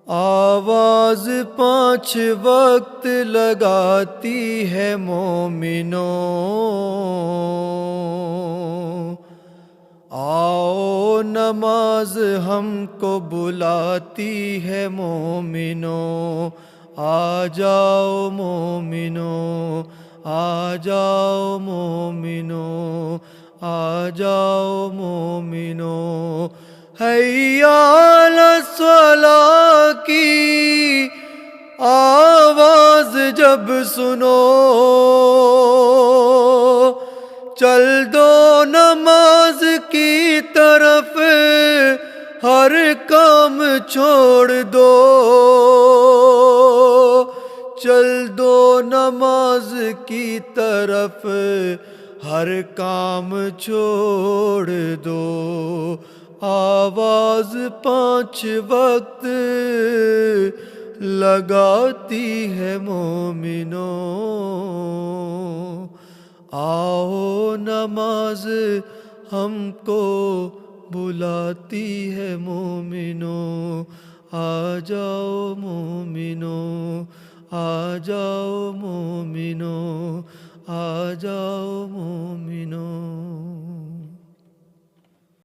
آواز 5 وقت لگاتی ہے مومنوں، آؤ نماز ہم کو بلاتی ہے مومنوں، آ جاؤ مومنوں، آ جاؤ مومنوں، آ جاؤ مومنوں، حیا علی الصلاۃ کی آواز جب سنو، چل دو نماز کی طرف، ہر کام چھوڑ دو، چل دو نماز کی طرف، ہر کام چھوڑ دو، آواز 5 وقت لگاتی ہے مومنوں، آؤ نماز ہم کو بلاتی ہے مومنوں، آ جاؤ مومنوں، آ جاؤ مومنوں، آ جاؤ مومنوں۔